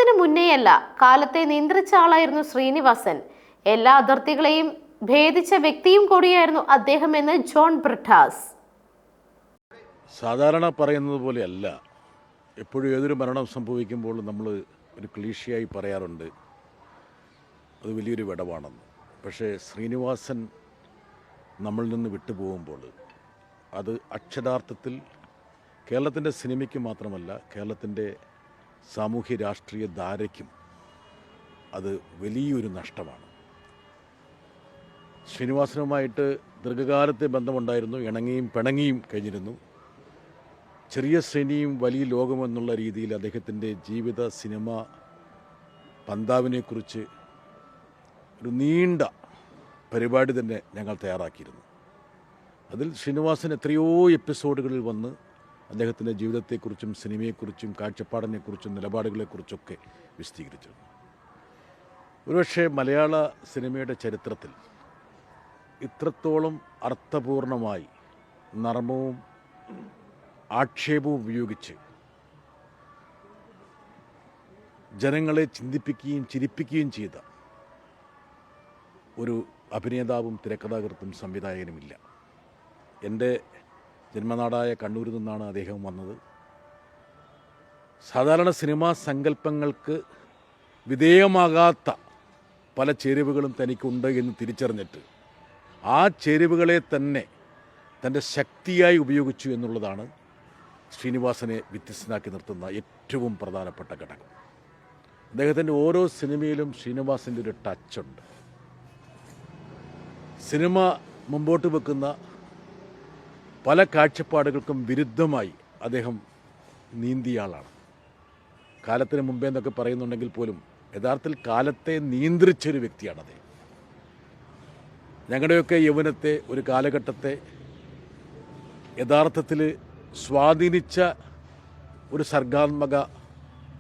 കാലത്തിന് മുന്നേയല്ല, കാലത്തെ നിയന്ത്രിച്ച ആളായിരുന്നു ശ്രീനിവാസൻ. എല്ലാ അതിർത്തികളെയും ഭേദിച്ച വ്യക്തിയും കൂടിയായിരുന്നു അദ്ദേഹം എന്ന് ജോൺ ബ്രിട്ടാസ്. സാധാരണ പറയുന്നത് പോലെയല്ല. എപ്പോഴും ഏതൊരു മരണം സംഭവിക്കുമ്പോൾ നമ്മൾ ഒരു ക്ലീശയായി പറയാറുണ്ട്, അത് വലിയൊരു വിടവാണെന്ന്. പക്ഷേ ശ്രീനിവാസൻ നമ്മളിൽ നിന്ന് വിട്ടുപോകുമ്പോൾ അത് അക്ഷരാർത്ഥത്തിൽ കേരളത്തിൻ്റെ സിനിമയ്ക്ക് മാത്രമല്ല, കേരളത്തിൻ്റെ സാമൂഹ്യ രാഷ്ട്രീയ ധാരയ്ക്കും അത് വലിയൊരു നഷ്ടമാണ്. ശ്രീനിവാസനുമായിട്ട് ദീർഘകാലത്തെ ബന്ധമുണ്ടായിരുന്നു, ഇണങ്ങിയും പിണങ്ങിയും കഴിഞ്ഞിരുന്നു. ചെറിയ ശ്രേണിയും വലിയ ലോകമെന്നുള്ള രീതിയിൽ അദ്ദേഹത്തിൻ്റെ ജീവിത സിനിമ പന്താവിനെക്കുറിച്ച് ഒരു നീണ്ട പരിപാടി തന്നെ ഞങ്ങൾ തയ്യാറാക്കിയിരുന്നു. അതിൽ ശ്രീനിവാസൻ എത്രയോ എപ്പിസോഡുകളിൽ വന്ന് അദ്ദേഹത്തിൻ്റെ ജീവിതത്തെക്കുറിച്ചും സിനിമയെക്കുറിച്ചും കാഴ്ചപ്പാടിനെക്കുറിച്ചും നിലപാടുകളെക്കുറിച്ചൊക്കെ വിശദീകരിച്ചിരുന്നു. ഒരുപക്ഷെ മലയാള സിനിമയുടെ ചരിത്രത്തിൽ ഇത്രത്തോളം അർത്ഥപൂർണമായി നർമ്മവും ആക്ഷേപവും ഉപയോഗിച്ച് ജനങ്ങളെ ചിന്തിപ്പിക്കുകയും ചിരിപ്പിക്കുകയും ചെയ്ത ഒരു അഭിനേതാവും തിരക്കഥാകൃത്തും സംവിധായകനുമില്ല. എൻ്റെ ജന്മനാടായ കണ്ണൂരിൽ നിന്നാണ് അദ്ദേഹം വന്നത്. സാധാരണ സിനിമാ സങ്കല്പങ്ങൾക്ക് വിധേയമാകാത്ത പല ചേരുവകളും തനിക്കുണ്ട് എന്ന് തിരിച്ചറിഞ്ഞിട്ട് ആ ചേരുവകളെ തന്നെ തൻ്റെ ശക്തിയായി ഉപയോഗിച്ചു എന്നുള്ളതാണ് ശ്രീനിവാസനെ വ്യത്യസ്തനാക്കി നിർത്തുന്ന ഏറ്റവും പ്രധാനപ്പെട്ട ഘടകം. അദ്ദേഹത്തിൻ്റെ ഓരോ സിനിമയിലും ശ്രീനിവാസൻ്റെ ഒരു ടച്ചുണ്ട്. സിനിമ മുമ്പോട്ട് വെക്കുന്ന പല കാഴ്ചപ്പാടുകൾക്കും വിരുദ്ധമായി അദ്ദേഹം നീന്തിയ ആളാണ്. കാലത്തിന് മുമ്പേ എന്നൊക്കെ പറയുന്നുണ്ടെങ്കിൽ പോലും യഥാർത്ഥത്തിൽ കാലത്തെ നിയന്ത്രിച്ചൊരു വ്യക്തിയാണ് അദ്ദേഹം. ഞങ്ങളുടെയൊക്കെ യൗവനത്തെ, ഒരു കാലഘട്ടത്തെ യഥാർത്ഥത്തിൽ സ്വാധീനിച്ച ഒരു സർഗാത്മക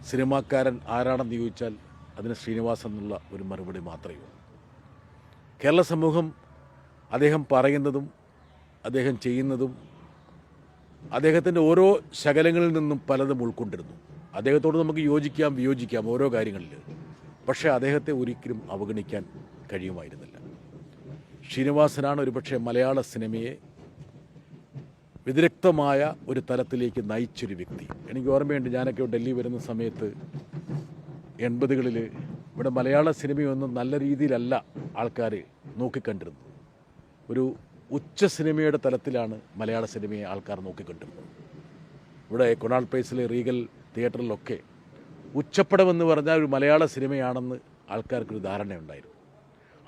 സിനിമാക്കാരൻ ആരാണെന്ന് ചോദിച്ചാൽ അതിന് ശ്രീനിവാസൻ എന്നുള്ള ഒരു മറുപടി മാത്രമേ ഉള്ളൂ. കേരള സമൂഹം അദ്ദേഹം പറയുന്നതും അദ്ദേഹം ചെയ്യുന്നതും അദ്ദേഹത്തിൻ്റെ ഓരോ ശകലങ്ങളിൽ നിന്നും പലതും ഉൾക്കൊണ്ടിരുന്നു. അദ്ദേഹത്തോട് നമുക്ക് യോജിക്കാം വിയോജിക്കാം ഓരോ കാര്യങ്ങളിൽ, പക്ഷേ അദ്ദേഹത്തെ ഒരിക്കലും അവഗണിക്കാൻ കഴിയുമായിരുന്നില്ല. ശ്രീനിവാസനാണ് ഒരുപക്ഷെ മലയാള സിനിമയെ വിദഗ്ധമായ ഒരു തലത്തിലേക്ക് നയിച്ചൊരു വ്യക്തി. എനിക്ക് ഓർമ്മയുണ്ട്, ഞാനൊക്കെ ഡൽഹി വരുന്ന സമയത്ത് 80കളിൽ ഇവിടെ മലയാള സിനിമയൊന്നും നല്ല രീതിയിലല്ല ആൾക്കാർ നോക്കിക്കണ്ടിരുന്നത്. ഒരു ഉച്ച സിനിമയുടെ തലത്തിലാണ് മലയാള സിനിമയെ ആൾക്കാർ നോക്കിക്കണ്ടിരുന്നത്. ഇവിടെ കൊണാൾ പ്ലേസിലെ റീഗൽ തിയേറ്ററിലൊക്കെ ഉച്ചപ്പടമെന്ന് പറഞ്ഞാൽ ഒരു മലയാള സിനിമയാണെന്ന് ആൾക്കാർക്കൊരു ധാരണയുണ്ടായിരുന്നു.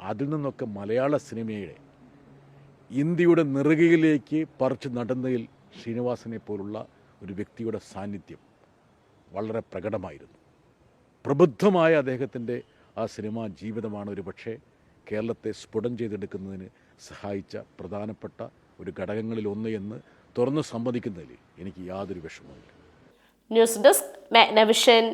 അതിൽ നിന്നൊക്കെ മലയാള സിനിമയുടെ ഇന്ത്യയുടെ നെറുകയിലേക്ക് പറിച്ചു നടുന്നതിൽ ശ്രീനിവാസനെ പോലുള്ള ഒരു വ്യക്തിയുടെ സാന്നിധ്യം വളരെ പ്രകടമായിരുന്നു. പ്രബുദ്ധമായ അദ്ദേഹത്തിൻ്റെ ആ സിനിമാ ജീവിതമാണ് ഒരുപക്ഷെ കേരളത്തെ സ്ഫുടം ചെയ്തെടുക്കുന്നതിന് സഹായിച്ച പ്രധാനപ്പെട്ട ഒരു ഘടകങ്ങളിലൊന്ന് എന്ന് തുറന്നു സമ്മതിക്കുന്നതിൽ എനിക്ക് യാതൊരു വിഷമവുമില്ല. News desk Magnavision.